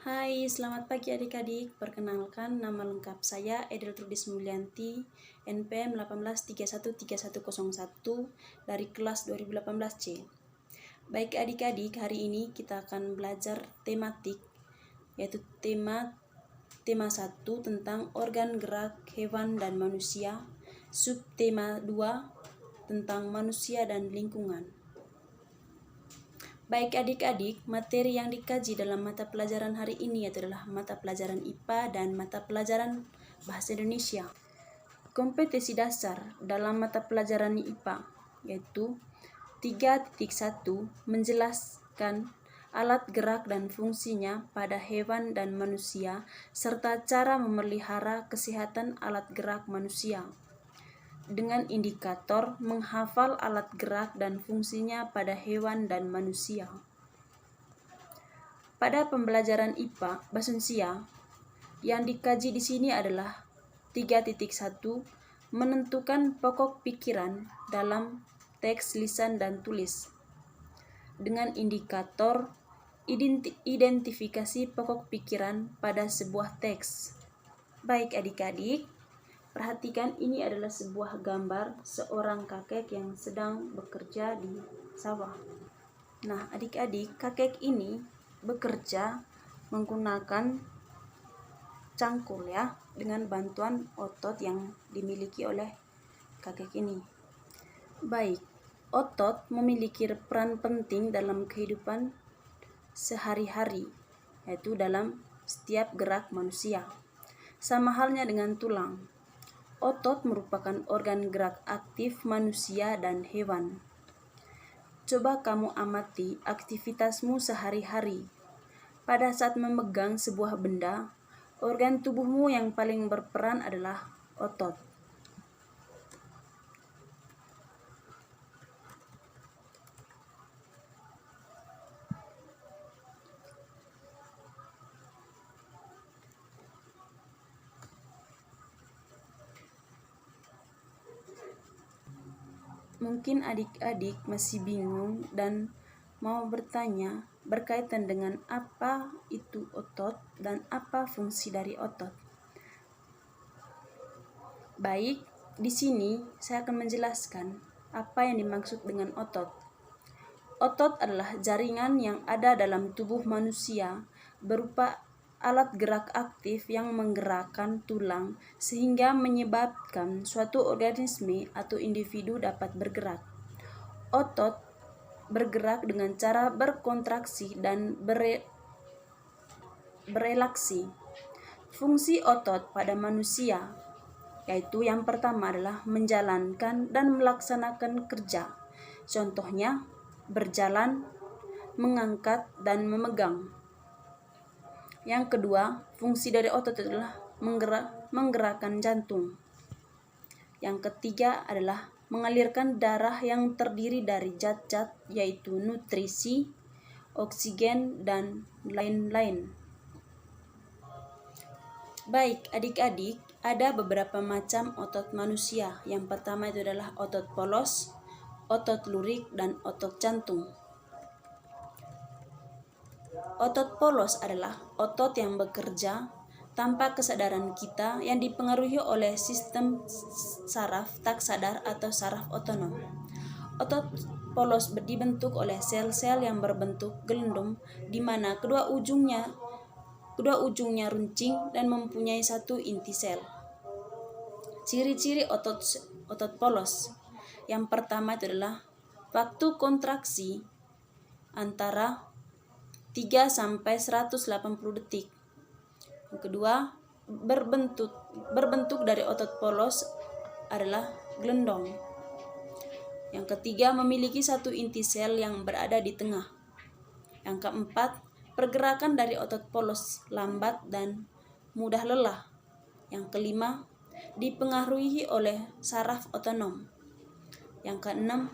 Hai, selamat pagi adik-adik. Perkenalkan, nama lengkap saya Edel Trudis Mulyanti, NPM 18313101 dari kelas 2018C. Baik adik-adik, hari ini kita akan belajar tematik, yaitu tema 1 tentang organ gerak hewan dan manusia, subtema 2 tentang manusia dan lingkungan. Baik adik-adik, materi yang dikaji dalam mata pelajaran hari ini adalah mata pelajaran IPA dan mata pelajaran Bahasa Indonesia. Kompetensi dasar dalam mata pelajaran IPA yaitu 3.1 menjelaskan alat gerak dan fungsinya pada hewan dan manusia serta cara memelihara kesehatan alat gerak manusia. Dengan indikator menghafal alat gerak dan fungsinya pada hewan dan manusia. Pada pembelajaran IPA Basunsia, yang dikaji di sini adalah 3.1 menentukan pokok pikiran dalam teks lisan dan tulis. Dengan indikator identifikasi pokok pikiran pada sebuah teks. Baik adik-adik, perhatikan, ini adalah sebuah gambar seorang kakek yang sedang bekerja di sawah. Nah, adik-adik, kakek ini bekerja menggunakan cangkul ya, dengan bantuan otot yang dimiliki oleh kakek ini. Baik, otot memiliki peran penting dalam kehidupan sehari-hari, yaitu dalam setiap gerak manusia. Sama halnya dengan tulang. Otot merupakan organ gerak aktif manusia dan hewan. Coba kamu amati aktivitasmu sehari-hari. Pada saat memegang sebuah benda, organ tubuhmu yang paling berperan adalah otot. Mungkin adik-adik masih bingung dan mau bertanya berkaitan dengan apa itu otot dan apa fungsi dari otot. Baik, di sini saya akan menjelaskan apa yang dimaksud dengan otot. Otot adalah jaringan yang ada dalam tubuh manusia berupa alat gerak aktif yang menggerakkan tulang sehingga menyebabkan suatu organisme atau individu dapat bergerak. Otot bergerak dengan cara berkontraksi dan berelaksi. Fungsi otot pada manusia yaitu yang pertama adalah menjalankan dan melaksanakan kerja. Contohnya berjalan, mengangkat, dan memegang. Yang kedua, fungsi dari otot adalah menggerakkan jantung. Yang ketiga adalah mengalirkan darah yang terdiri dari zat-zat yaitu nutrisi, oksigen, dan lain-lain. Baik adik-adik, ada beberapa macam otot manusia. Yang pertama itu adalah otot polos, otot lurik, dan otot jantung. Otot polos adalah otot yang bekerja tanpa kesadaran kita yang dipengaruhi oleh sistem saraf tak sadar atau saraf otonom. Otot polos dibentuk oleh sel-sel yang berbentuk gelendung di mana kedua ujungnya runcing dan mempunyai satu inti sel. Ciri-ciri otot polos. Yang pertama itu adalah waktu kontraksi antara 3 sampai 180 detik. Yang kedua, berbentuk dari otot polos adalah gelendong. Yang ketiga, memiliki satu inti sel yang berada di tengah. Yang keempat, pergerakan dari otot polos lambat dan mudah lelah. Yang kelima, dipengaruhi oleh saraf otonom. Yang keenam,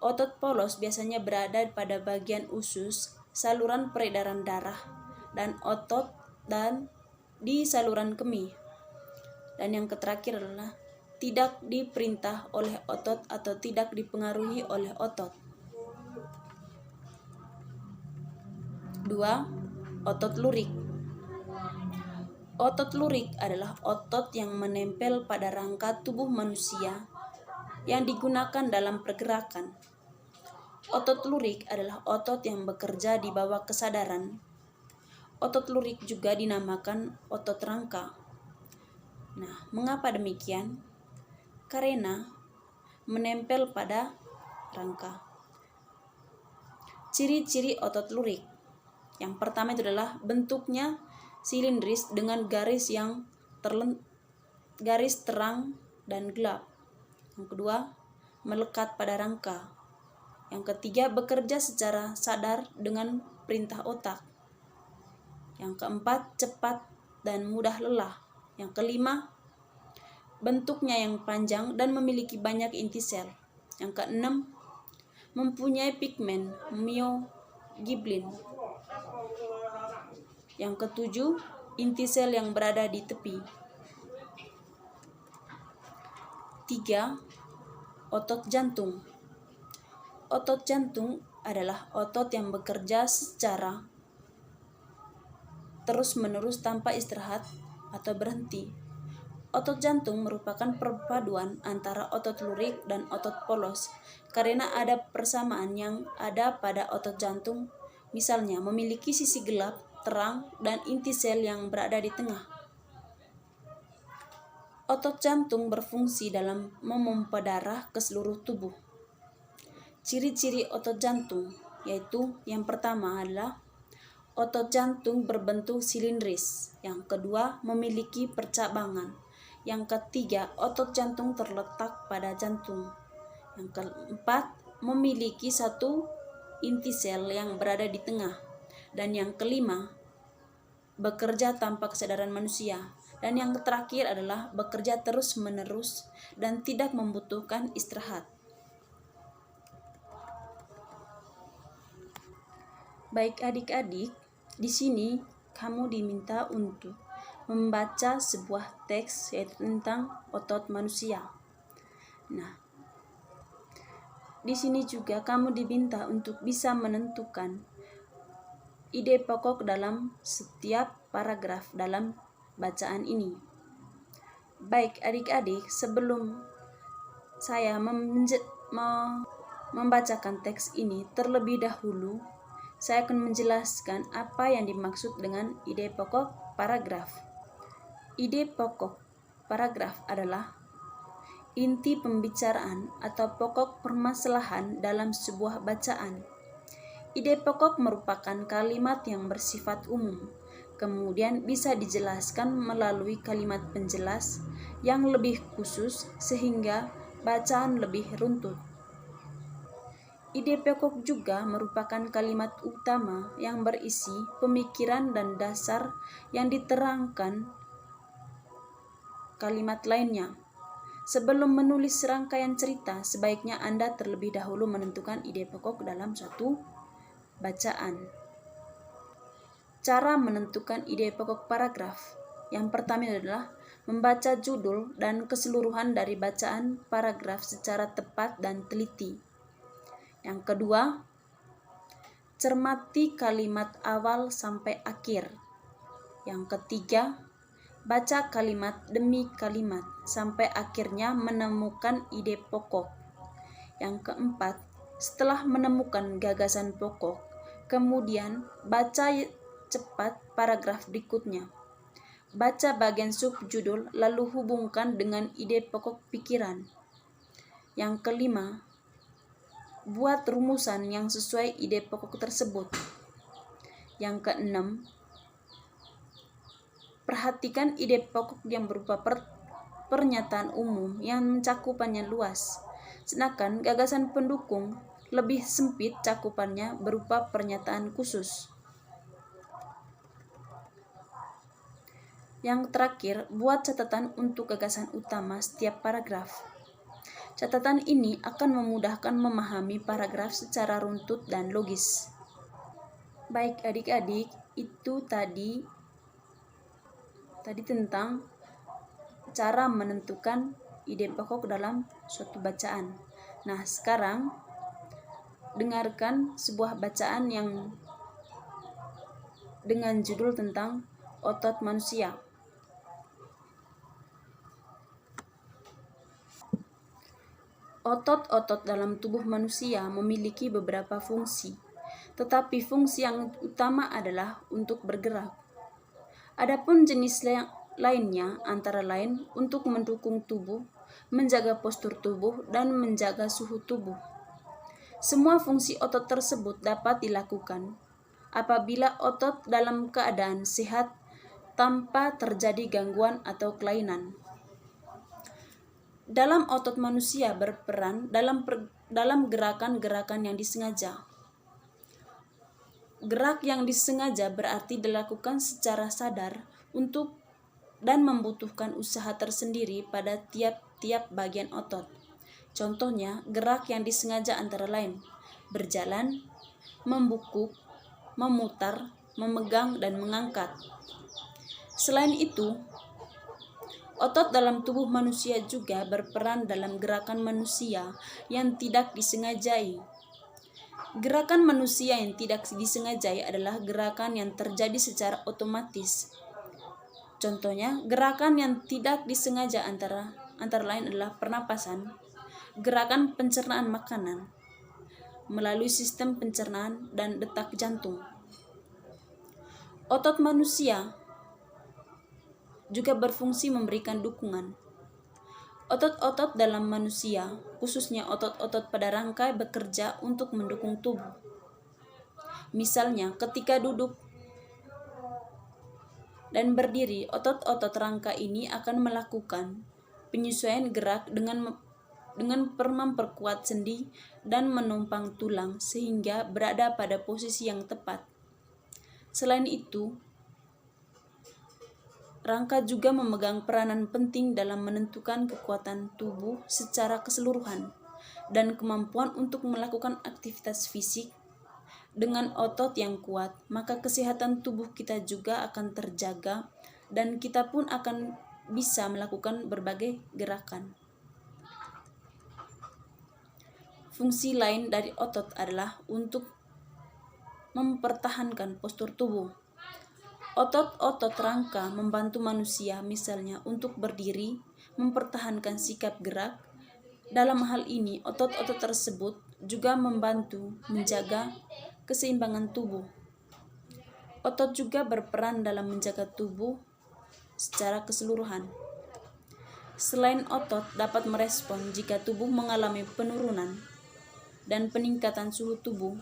otot polos biasanya berada pada bagian usus, saluran peredaran darah, dan otot dan di saluran kemih. Dan yang terakhir adalah tidak diperintah oleh otot atau tidak dipengaruhi oleh otot. 2. Otot lurik. Otot lurik adalah otot yang menempel pada rangka tubuh manusia yang digunakan dalam pergerakan. Otot lurik adalah otot yang bekerja di bawah kesadaran. Otot lurik juga dinamakan otot rangka. Nah, mengapa demikian? Karena menempel pada rangka. Ciri-ciri otot lurik. Yang pertama itu adalah bentuknya silindris dengan garis terang dan gelap. Yang kedua, melekat pada rangka. Yang ketiga, bekerja secara sadar dengan perintah otak. Yang keempat, cepat dan mudah lelah. Yang kelima, bentuknya yang panjang dan memiliki banyak inti sel. Yang keenam, mempunyai pigmen myoglobin. Yang ketujuh, inti sel yang berada di tepi. 3. Otot jantung. Otot jantung adalah otot yang bekerja secara terus-menerus tanpa istirahat atau berhenti. Otot jantung merupakan perpaduan antara otot lurik dan otot polos karena ada persamaan yang ada pada otot jantung, misalnya memiliki sisi gelap, terang, dan inti sel yang berada di tengah. Otot jantung berfungsi dalam memompa darah ke seluruh tubuh. Ciri-ciri otot jantung yaitu yang pertama adalah otot jantung berbentuk silindris, yang kedua memiliki percabangan, yang ketiga otot jantung terletak pada jantung, yang keempat memiliki satu inti sel yang berada di tengah, dan yang kelima bekerja tanpa kesadaran manusia, dan yang terakhir adalah bekerja terus-menerus dan tidak membutuhkan istirahat. Baik adik-adik, di sini kamu diminta untuk membaca sebuah teks yaitu tentang otot manusia. Nah, di sini juga kamu diminta untuk bisa menentukan ide pokok dalam setiap paragraf dalam bacaan ini. Baik adik-adik, sebelum saya membacakan teks ini terlebih dahulu, saya akan menjelaskan apa yang dimaksud dengan ide pokok paragraf. Ide pokok paragraf adalah inti pembicaraan atau pokok permasalahan dalam sebuah bacaan. Ide pokok merupakan kalimat yang bersifat umum, kemudian bisa dijelaskan melalui kalimat penjelas yang lebih khusus sehingga bacaan lebih runtut. Ide pokok juga merupakan kalimat utama yang berisi pemikiran dan dasar yang diterangkan kalimat lainnya. Sebelum menulis serangkaian cerita, sebaiknya Anda terlebih dahulu menentukan ide pokok dalam suatu bacaan. Cara menentukan ide pokok paragraf. Yang pertama adalah membaca judul dan keseluruhan dari bacaan paragraf secara tepat dan teliti. Yang kedua, cermati kalimat awal sampai akhir. Yang ketiga, baca kalimat demi kalimat sampai akhirnya menemukan ide pokok. Yang keempat, setelah menemukan gagasan pokok, kemudian baca cepat paragraf berikutnya. Baca bagian subjudul lalu hubungkan dengan ide pokok pikiran. Yang kelima, buat rumusan yang sesuai ide pokok tersebut. Yang keenam, perhatikan ide pokok yang berupa pernyataan umum yang cakupannya luas, sedangkan gagasan pendukung lebih sempit cakupannya berupa pernyataan khusus. Yang terakhir, buat catatan untuk gagasan utama setiap paragraf. Catatan ini akan memudahkan memahami paragraf secara runtut dan logis. Baik adik-adik, itu tadi tentang cara menentukan ide pokok dalam suatu bacaan. Nah, sekarang dengarkan sebuah bacaan yang dengan judul tentang otot manusia. Otot-otot dalam tubuh manusia memiliki beberapa fungsi, tetapi fungsi yang utama adalah untuk bergerak. Adapun jenis lainnya antara lain untuk mendukung tubuh, menjaga postur tubuh, dan menjaga suhu tubuh. Semua fungsi otot tersebut dapat dilakukan apabila otot dalam keadaan sehat tanpa terjadi gangguan atau kelainan. Dalam otot manusia berperan dalam gerakan-gerakan yang disengaja. Gerak yang disengaja berarti dilakukan secara sadar untuk dan membutuhkan usaha tersendiri pada tiap-tiap bagian otot. Contohnya, gerak yang disengaja antara lain berjalan, membungkuk, memutar, memegang, dan mengangkat. Selain itu, otot dalam tubuh manusia juga berperan dalam gerakan manusia yang tidak disengajai. Gerakan manusia yang tidak disengajai adalah gerakan yang terjadi secara otomatis. Contohnya, gerakan yang tidak disengaja antara lain adalah pernapasan, gerakan pencernaan makanan melalui sistem pencernaan, dan detak jantung. Otot manusia juga berfungsi memberikan dukungan. Otot-otot dalam manusia, khususnya otot-otot pada rangkai, bekerja untuk mendukung tubuh. Misalnya, ketika duduk dan berdiri, otot-otot rangka ini akan melakukan penyesuaian gerak dengan memperkuat sendi dan menumpang tulang sehingga berada pada posisi yang tepat. Selain itu, rangka juga memegang peranan penting dalam menentukan kekuatan tubuh secara keseluruhan dan kemampuan untuk melakukan aktivitas fisik. Dengan otot yang kuat, maka kesehatan tubuh kita juga akan terjaga dan kita pun akan bisa melakukan berbagai gerakan. Fungsi lain dari otot adalah untuk mempertahankan postur tubuh. Otot-otot rangka membantu manusia misalnya untuk berdiri, mempertahankan sikap gerak. Dalam hal ini, otot-otot tersebut juga membantu menjaga keseimbangan tubuh. Otot juga berperan dalam menjaga tubuh secara keseluruhan. Selain otot dapat merespon jika tubuh mengalami penurunan dan peningkatan suhu tubuh.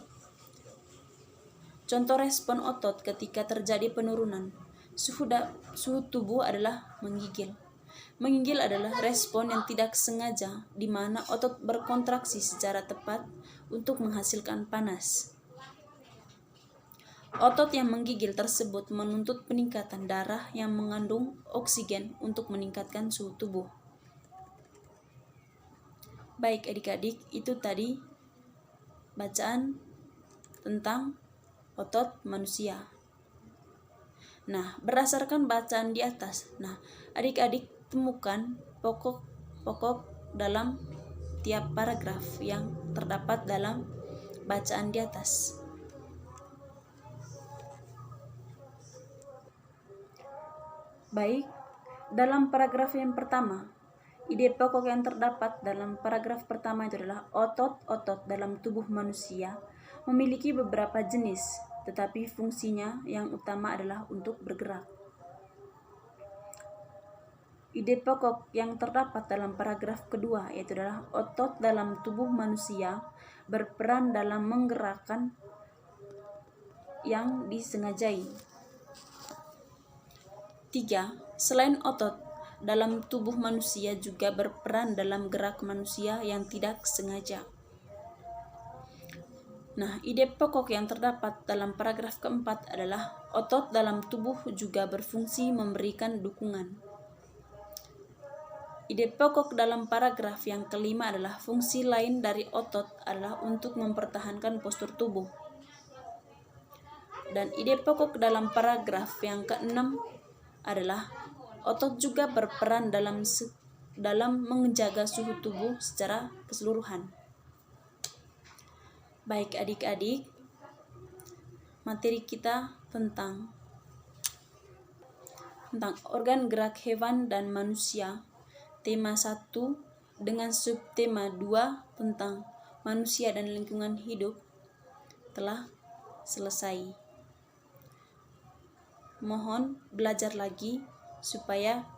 Contoh respon otot ketika terjadi penurunan suhu tubuh adalah menggigil. Menggigil adalah respon yang tidak sengaja di mana otot berkontraksi secara tepat untuk menghasilkan panas. Otot yang menggigil tersebut menuntut peningkatan darah yang mengandung oksigen untuk meningkatkan suhu tubuh. Baik adik-adik, itu tadi bacaan tentang otot manusia. Nah, berdasarkan bacaan di atas, adik-adik temukan pokok-pokok dalam tiap paragraf yang terdapat dalam bacaan di atas. Baik, dalam paragraf yang pertama, ide pokok yang terdapat dalam paragraf pertama itu adalah otot-otot dalam tubuh manusia memiliki beberapa jenis, tetapi fungsinya yang utama adalah untuk bergerak. Ide pokok yang terdapat dalam paragraf kedua yaitu adalah otot dalam tubuh manusia berperan dalam menggerakkan yang disengajai. 3. Selain otot dalam tubuh manusia juga berperan dalam gerak manusia yang tidak sengaja. Ide pokok yang terdapat dalam paragraf keempat adalah otot dalam tubuh juga berfungsi memberikan dukungan. Ide pokok dalam paragraf yang kelima adalah fungsi lain dari otot adalah untuk mempertahankan postur tubuh. Dan ide pokok dalam paragraf yang keenam adalah otot juga berperan dalam menjaga suhu tubuh secara keseluruhan. Baik adik-adik, materi kita tentang organ gerak hewan dan manusia, tema 1, dengan subtema 2 tentang manusia dan lingkungan hidup telah selesai. Mohon belajar lagi supaya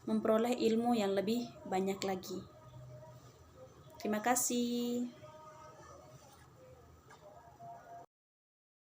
memperoleh ilmu yang lebih banyak lagi. Terima kasih.